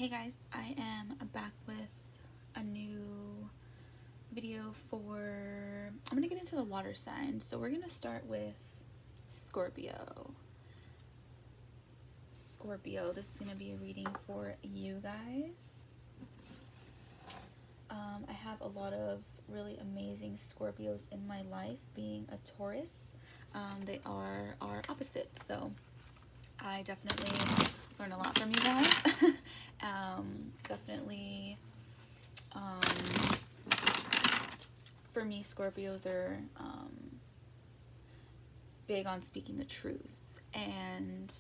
Hey guys, I am back with a new video I'm going to get into the water signs. So we're going to start with Scorpio. Scorpio, this is going to be a reading for you guys. I have a lot of really amazing Scorpios in my life. Being a Taurus, they are our opposite. So I definitely learn a lot from you guys. Definitely, for me, Scorpios are big on speaking the truth and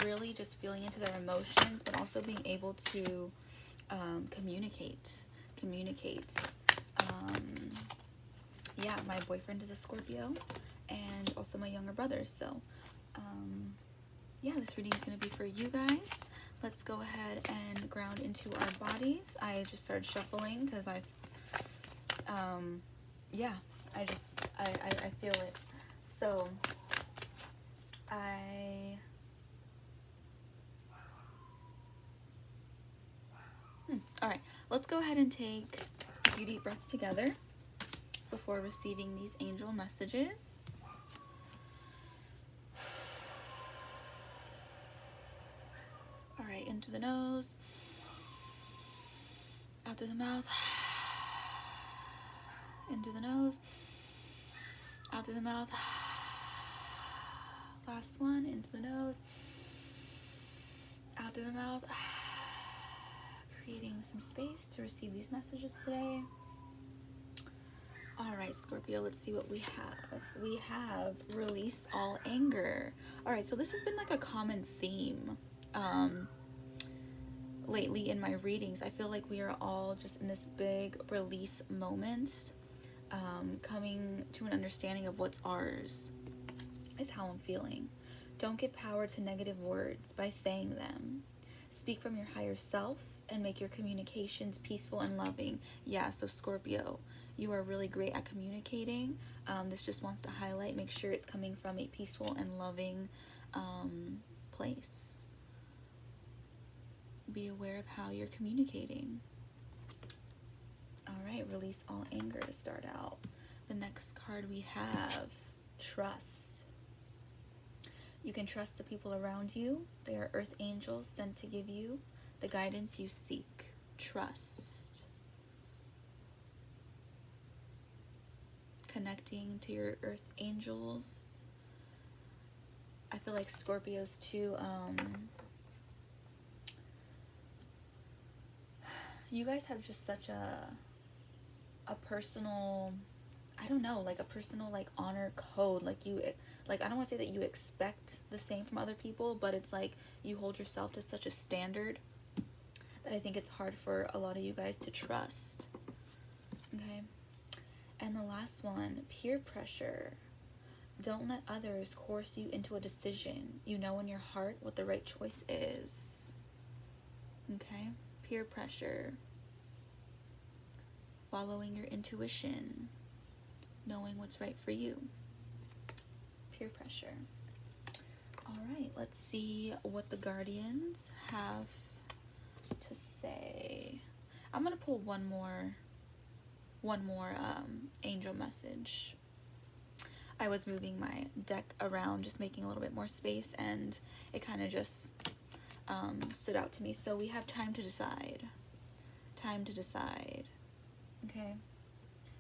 really just feeling into their emotions, but also being able to communicate. Yeah, my boyfriend is a Scorpio and also my younger brother. So yeah, this reading is going to be for you guys. Let's go ahead and ground into our bodies. I just started shuffling because I feel it. So all right, let's go ahead and take a few deep breaths together before receiving these angel messages. All right, into the nose, out through the mouth, in through the nose, out through the mouth. Last one, into the nose, out through the mouth. Creating some space to receive these messages today. All right, Scorpio, let's see what we have. We have release all anger. All right, so this has been like a common theme lately in my readings. I feel like we are all just in this big release moment, coming to an understanding of what's ours is how I'm feeling. Don't give power to negative words by saying them. Speak from your higher self and make your communications peaceful and loving. Yeah, so Scorpio, you are really great at communicating. This just wants to highlight, make sure it's coming from a peaceful and loving place. Be aware of how you're communicating. All right, release all anger to start out. The next card we have, trust. You can trust the people around you. They are earth angels sent to give you the guidance you seek. Trust. Connecting to your earth angels. I feel like Scorpios too, you guys have just such a personal, I don't know, like a personal like honor code. Like you, like I don't want to say that you expect the same from other people, but it's like you hold yourself to such a standard that I think it's hard for a lot of you guys to trust. Okay. And the last one, peer pressure. Don't let others force you into a decision. You know in your heart what the right choice is. Okay. Peer pressure. Following your intuition. Knowing what's right for you. Peer pressure. All right, let's see what the guardians have to say. I'm gonna pull one more angel message. I was moving my deck around, just making a little bit more space, and it kind of just stood out to me. So we have time to decide. Time to decide. Okay.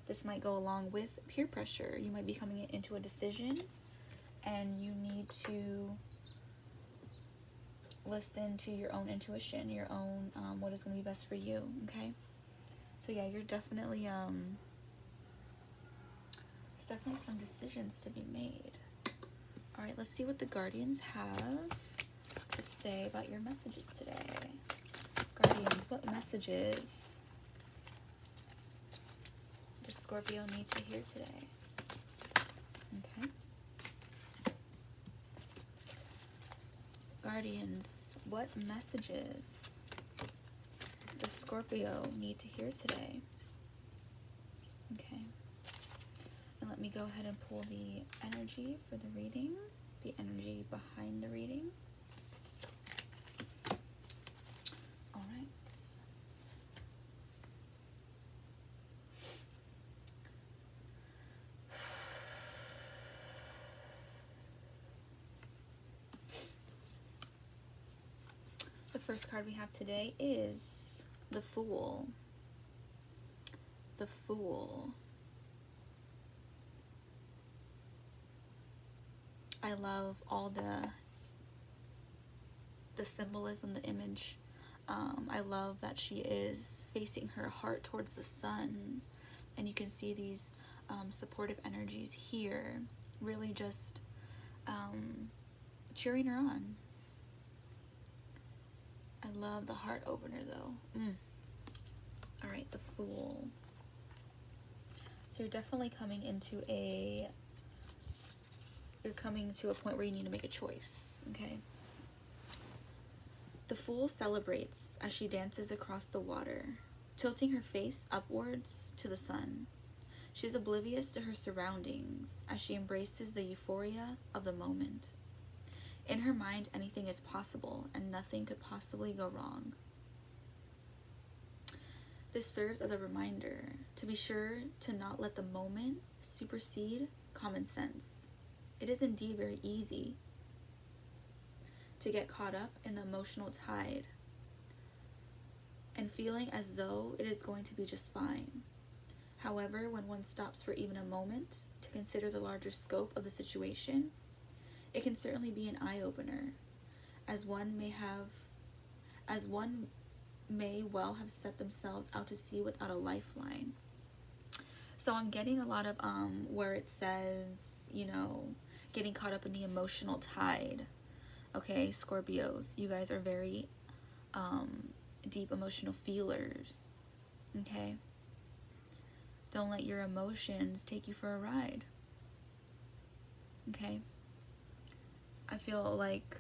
This might go along with peer pressure. You might be coming into a decision and you need to listen to your own intuition, your own what is going to be best for you. Okay. So yeah, you're definitely there's definitely some decisions to be made. All right, let's see what the guardians have to say about your messages today. Guardians, what messages does Scorpio need to hear today? Okay. Guardians, what messages does Scorpio need to hear today? Okay. And let me go ahead and pull the energy for the reading, the energy behind the reading. first card we have today is the Fool. The Fool. I love all the symbolism, the image. I love that she is facing her heart towards the sun, and you can see these supportive energies here, really just cheering her on. I love the heart opener though. All right, the Fool. So you're definitely coming to a point where you need to make a choice, okay? The Fool celebrates as she dances across the water, tilting her face upwards to the sun. She's oblivious to her surroundings as she embraces the euphoria of the moment. In her mind, anything is possible and nothing could possibly go wrong. This serves as a reminder to be sure to not let the moment supersede common sense. It is indeed very easy to get caught up in the emotional tide and feeling as though it is going to be just fine. However, when one stops for even a moment to consider the larger scope of the situation, it can certainly be an eye-opener, as one may well have set themselves out to sea without a lifeline. So I'm getting a lot of where it says, you know, getting caught up in the emotional tide. Okay, Scorpios, you guys are very deep emotional feelers. Okay? Don't let your emotions take you for a ride. Okay? I feel like,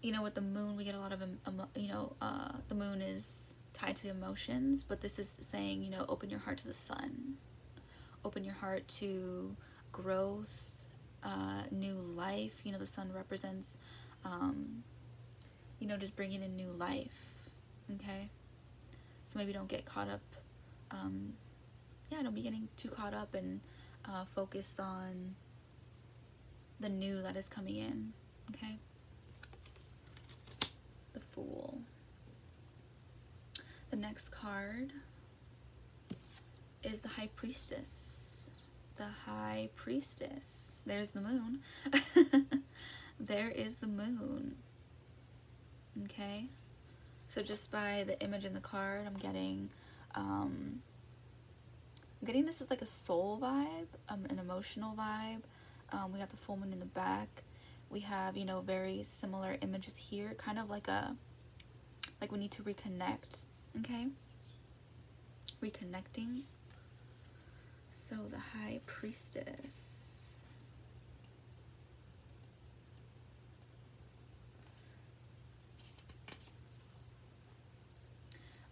you know, with the moon, we get a lot of, the moon is tied to emotions, but this is saying, you know, open your heart to the sun. Open your heart to growth, new life. You know, the sun represents, you know, just bringing in new life. Okay? So maybe don't get caught up, don't be getting too caught up and focus on the new that is coming in. Okay? The Fool. The next card is the High Priestess. The High Priestess. There's the moon. There is the moon. Okay? So just by the image in the card, I'm getting this is like a soul vibe, an emotional vibe. We got the full moon in the back. We have, you know, very similar images here, kind of like we need to reconnect. Okay? Reconnecting. So the High Priestess.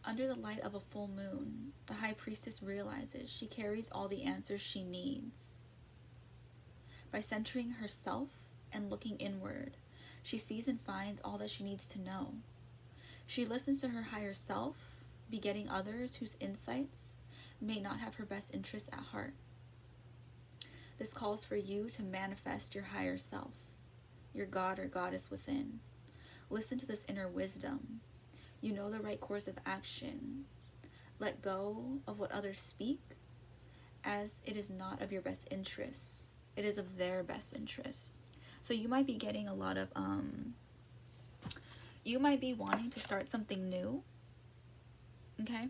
Under the light of a full moon, the High Priestess realizes she carries all the answers she needs. By centering herself and looking inward, she sees and finds all that she needs to know. She listens to her higher self, begetting others whose insights may not have her best interests at heart. This calls for you to manifest your higher self, your God or Goddess within. Listen to this inner wisdom. You know the right course of action. Let go of what others speak, as it is not of your best interests. It is of their best interests. So you might be getting a lot of, you might be wanting to start something new. Okay?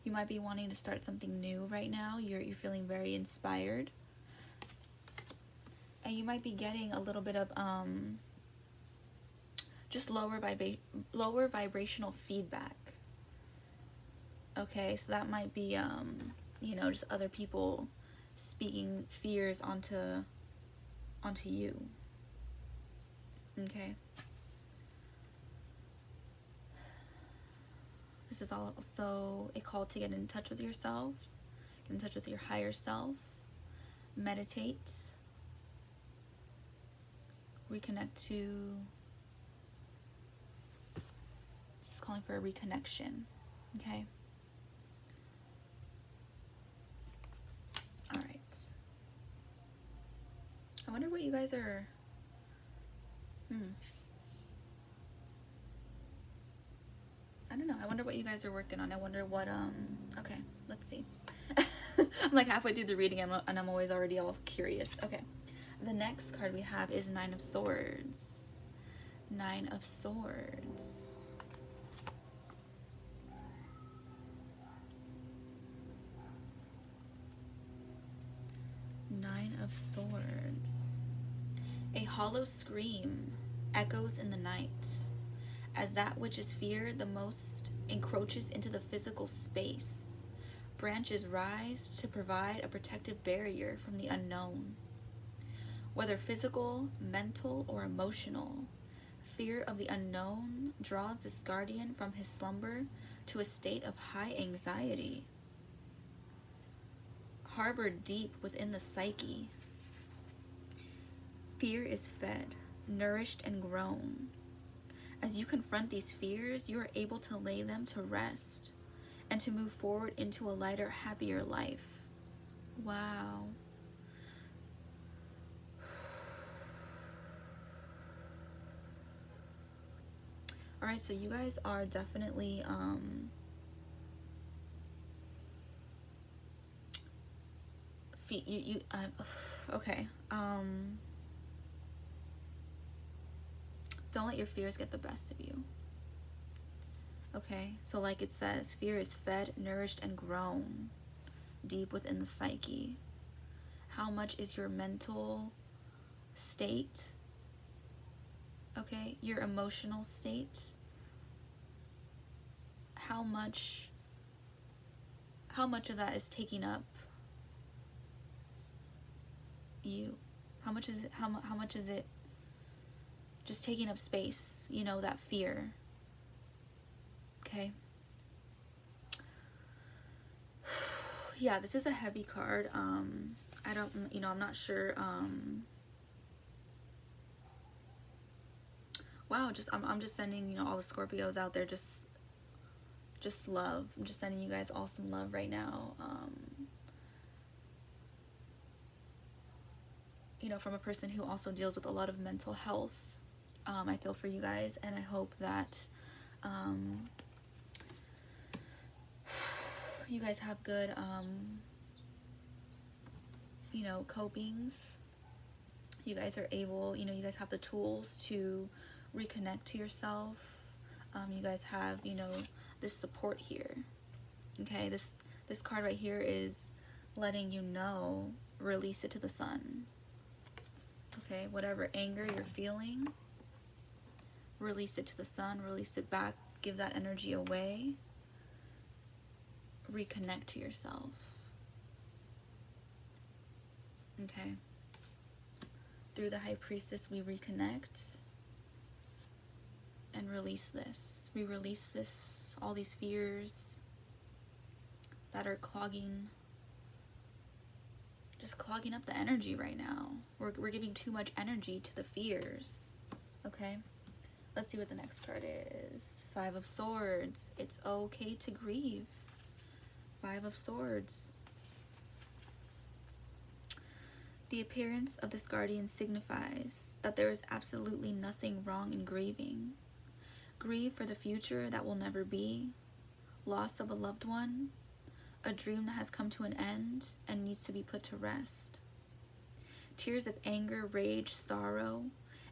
You might be wanting to start something new right now. You're feeling very inspired. And you might be getting a little bit of, just lower vibrational feedback. Okay, so that might be you know, just other people speaking fears onto you. Okay, this is also a call to get in touch with yourself, get in touch with your higher self, meditate, reconnect to, this is calling for a reconnection. Okay. All right. I wonder what you guys are Hmm. I don't know. I wonder what you guys are working on. I wonder what, okay, let's see. I'm like halfway through the reading and I'm always already all curious. Okay. The next card we have is Nine of Swords. Nine of Swords. Nine of Swords. A hollow scream echoes in the night as that which is feared the most encroaches into the physical space. Branches rise to provide a protective barrier from the unknown. Whether physical, mental, or emotional, fear of the unknown draws this guardian from his slumber to a state of high anxiety. Harbored deep within the psyche, fear is fed, nourished, and grown. As you confront these fears, you are able to lay them to rest and to move forward into a lighter, happier life. Wow. All right, so you guys are definitely okay. Don't let your fears get the best of you. Okay, so like it says, fear is fed, nourished, and grown deep within the psyche. How much is your mental state? Okay, your emotional state. How much of that is taking up you? How much is it just taking up space, you know, that fear? Okay. Yeah, this is a heavy card. I don't, you know, I'm not sure. Wow, I'm just sending, you know, all the Scorpios out there just love. I'm just sending you guys all some love right now. You know, from a person who also deals with a lot of mental health. I feel for you guys, and I hope that you guys have good, you know, copings. You guys are able, you know, you guys have the tools to reconnect to yourself. You guys have, you know, this support here. Okay, this card right here is letting you know, release it to the sun. Okay, whatever anger you're feeling, release it to the sun, release it back, give that energy away, reconnect to yourself. Okay, through the High Priestess we reconnect and release this. We release this, all these fears that are just clogging up the energy right now. We're giving too much energy to the fears. Okay, let's see what the next card is. Five of Swords. It's okay to grieve. Five of Swords. The appearance of this guardian signifies that there is absolutely nothing wrong in grieving. Grieve for the future that will never be, loss of a loved one, a dream that has come to an end and needs to be put to rest. Tears of anger, rage, sorrow,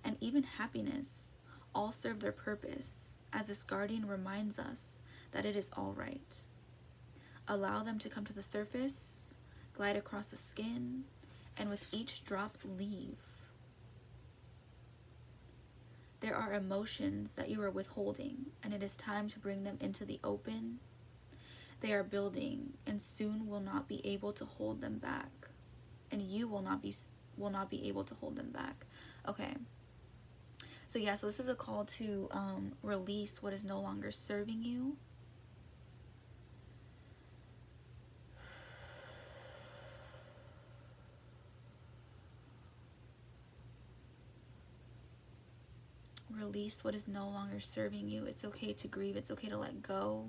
and even happiness all serve their purpose, as this guardian reminds us that it is all right. Allow them to come to the surface, glide across the skin, and with each drop leave. There are emotions that you are withholding, and it is time to bring them into the open. They are building, and soon will not be able to hold them back, and you will not be able to hold them back. Okay. So yeah, so this is a call to release what is no longer serving you. Release what is no longer serving you. It's okay to grieve. It's okay to let go.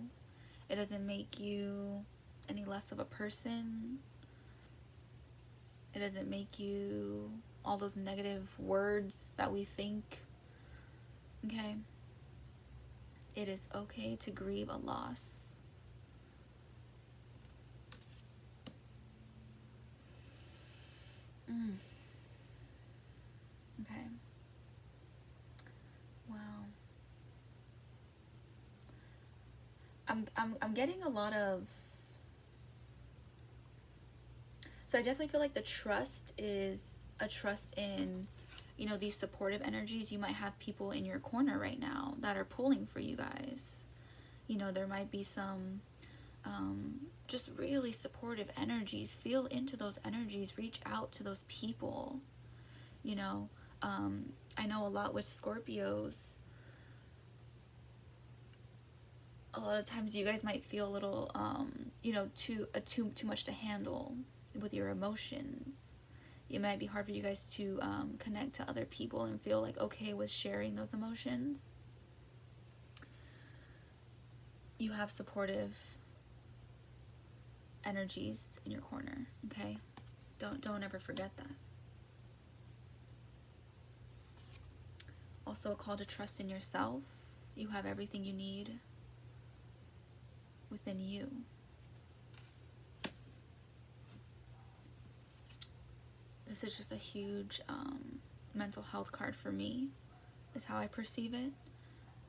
It doesn't make you any less of a person. It doesn't make you all those negative words that we think Okay? It is okay to grieve a loss. Okay. Wow. I'm getting a lot of, so I definitely feel like the trust is a trust in, you know, these supportive energies. You might have people in your corner right now that are pulling for you guys. You know, there might be some just really supportive energies. Feel into those energies. Reach out to those people. You know, I know a lot with Scorpios. A lot of times you guys might feel a little, you know, too much to handle with your emotions. It might be hard for you guys to connect to other people and feel like okay with sharing those emotions. You have supportive energies in your corner, okay? Don't ever forget that. Also a call to trust in yourself. You have everything you need within you. This is just a huge mental health card for me, is how I perceive it.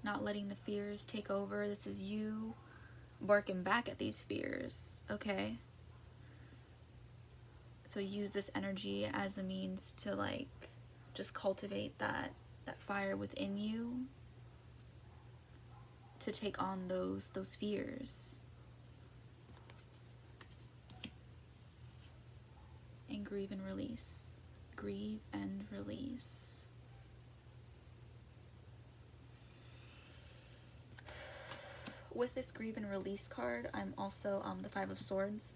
Not letting the fears take over. This is you working back at these fears, okay? So use this energy as a means to like just cultivate that fire within you to take on those fears. And grieve and release. Grieve and release. With this grieve and release card, I'm also the Five of Swords.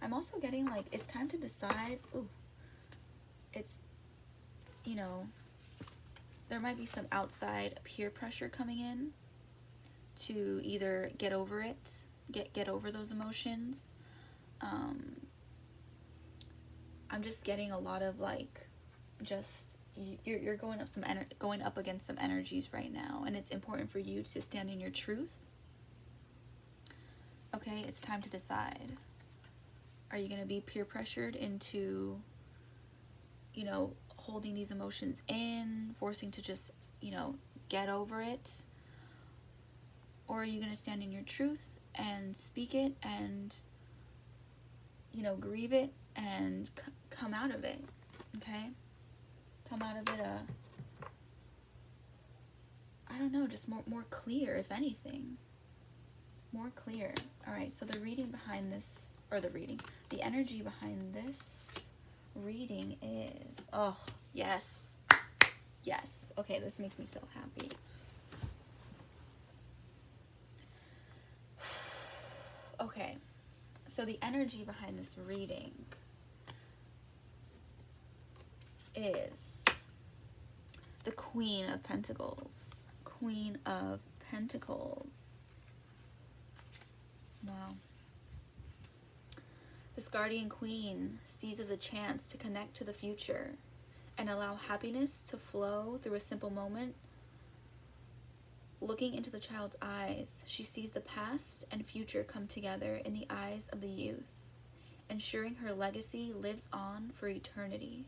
I'm also getting like it's time to decide. Ooh, it's, you know, there might be some outside peer pressure coming in to either get over it, get over those emotions. I'm just getting a lot of like, just you're going up against some energies right now, and it's important for you to stand in your truth. Okay, it's time to decide. Are you going to be peer pressured into, you know, holding these emotions in, forcing to just, you know, get over it? Or are you going to stand in your truth and speak it and, you know, grieve it and come out of it? Okay? Come out of it, I don't know, just more clear, if anything. More clear. All right, so the reading behind this, or the energy behind this reading is, oh, yes. Yes. Okay, this makes me so happy. Okay, so the energy behind this reading is the Queen of Pentacles. Queen of Pentacles. Wow. This guardian queen seizes a chance to connect to the future and allow happiness to flow through a simple moment. Looking into the child's eyes, she sees the past and future come together in the eyes of the youth, ensuring her legacy lives on for eternity.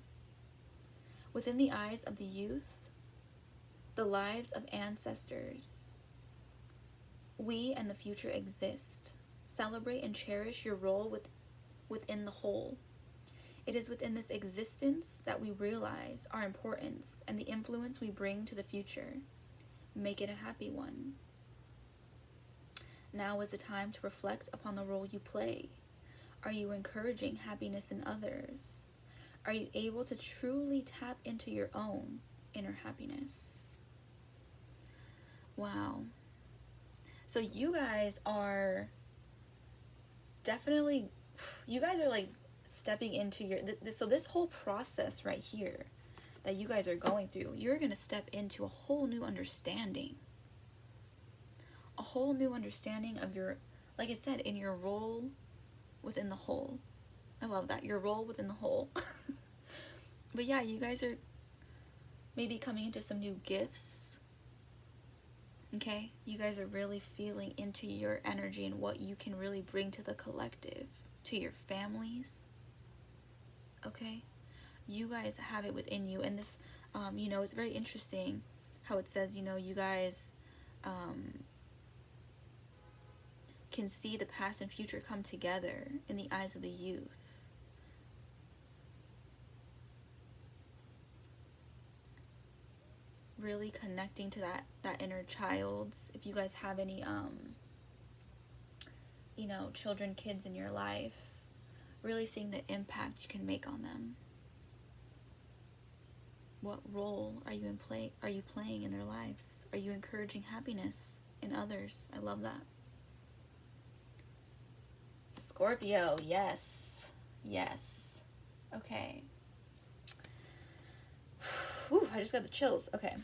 Within the eyes of the youth, the lives of ancestors, we and the future exist. Celebrate and cherish your role within the whole. It is within this existence that we realize our importance and the influence we bring to the future. Make it a happy one. Now is the time to reflect upon the role you play. Are you encouraging happiness in others? Are you able to truly tap into your own inner happiness? Wow. So you guys are definitely, you guys are like stepping into your, so this whole process right here that you guys are going through, you're going to step into a whole new understanding. A whole new understanding of your, like it said, in your role within the whole. I love that. Your role within the whole. But yeah, you guys are maybe coming into some new gifts Okay? You guys are really feeling into your energy and what you can really bring to the collective, to your families. Okay? You guys have it within you. And this, it's very interesting how it says, you guys can see the past and future come together in the eyes of the youth. Really connecting to that inner child. If you guys have any children, kids in your life, really seeing the impact you can make on them. What role are you playing in their lives? Are you encouraging happiness in others? I love that. Scorpio, yes. Yes. Okay. Whew, I just got the chills. Okay.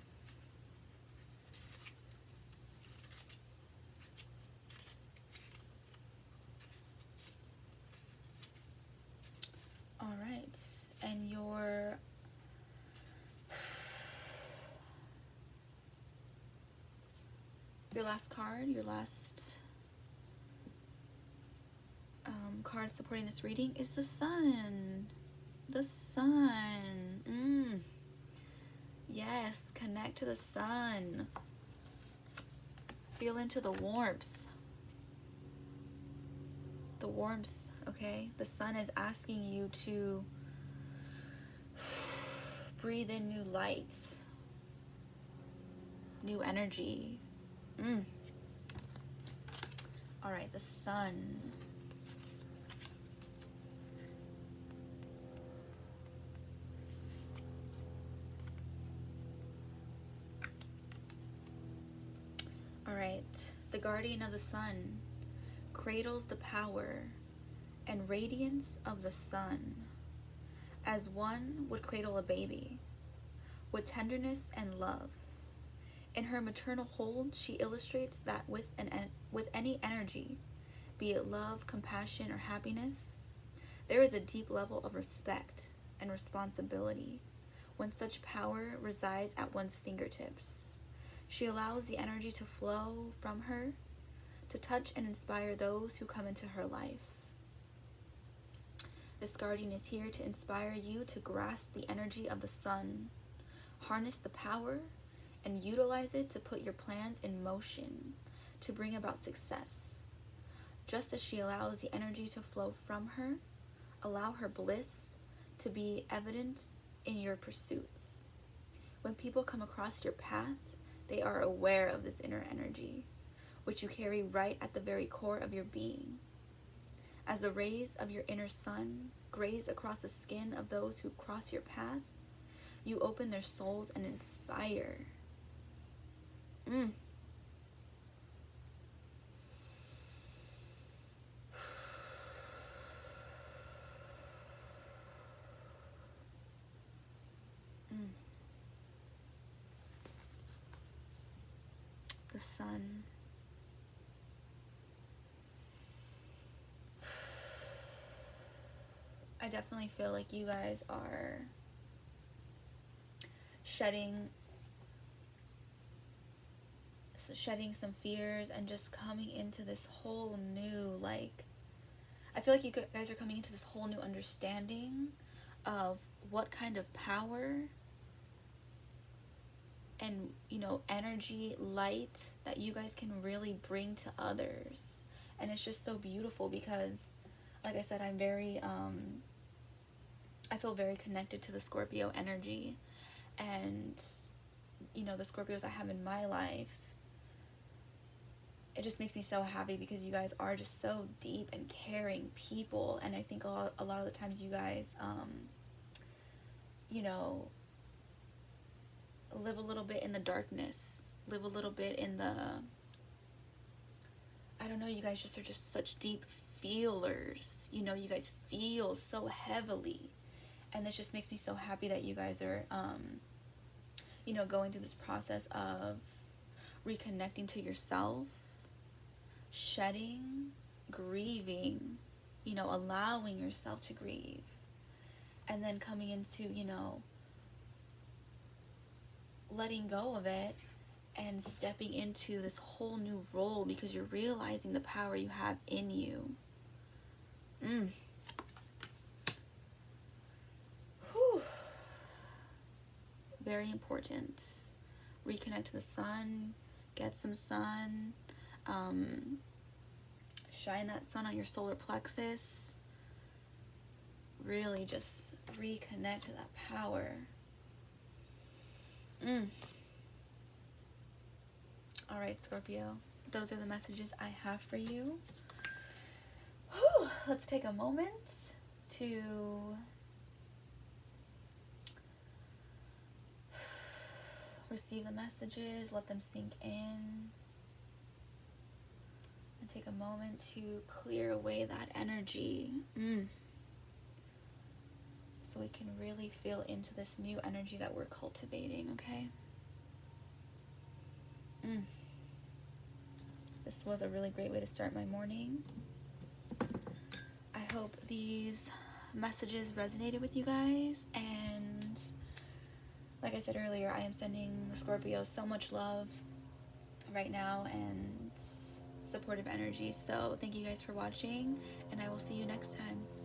All right. And your last card, your last card supporting this reading is the Sun. The Sun. Yes, connect to the Sun. Feel into the warmth. The warmth, okay? The Sun is asking you to breathe in new light, new energy. All right, the Sun. All right, the guardian of the Sun cradles the power and radiance of the Sun as one would cradle a baby, with tenderness and love. In her maternal hold, she illustrates that with any energy, be it love, compassion, or happiness, there is a deep level of respect and responsibility when such power resides at one's fingertips. She allows the energy to flow from her to touch and inspire those who come into her life. This guardian is here to inspire you to grasp the energy of the Sun, harness the power, and utilize it to put your plans in motion to bring about success. Just as she allows the energy to flow from her, allow her bliss to be evident in your pursuits. When people come across your path, they are aware of this inner energy, which you carry right at the very core of your being. As the rays of your inner Sun graze across the skin of those who cross your path, you open their souls and inspire. The Sun. I definitely feel like you guys are shedding some fears and just coming into this whole new, I feel like you guys are coming into this whole new understanding of what kind of power and, energy, light that you guys can really bring to others. And it's just so beautiful because, like I said, I'm very, I feel very connected to the Scorpio energy. And, the Scorpios I have in my life, it just makes me so happy because you guys are just so deep and caring people. And I think a lot of the times you guys, live a little bit in the darkness, live a little bit in the, I don't know, you guys just are just such deep feelers. You guys feel so heavily. And this just makes me so happy that you guys are, going through this process of reconnecting to yourself, shedding, grieving, allowing yourself to grieve, and then coming into, letting go of it and stepping into this whole new role because you're realizing the power you have in you. Whew. Very important. Reconnect to the sun, get some sun, shine that sun on your solar plexus. Really just reconnect to that power. All right, Scorpio, those are the messages I have for you. Whew. Let's take a moment to receive the messages, let them sink in, and take a moment to clear away that energy. So we can really feel into this new energy that we're cultivating, okay? This was a really great way to start my morning. I hope these messages resonated with you guys, and like I said earlier, I am sending the Scorpio so much love right now and supportive energy. So thank you guys for watching, and I will see you next time.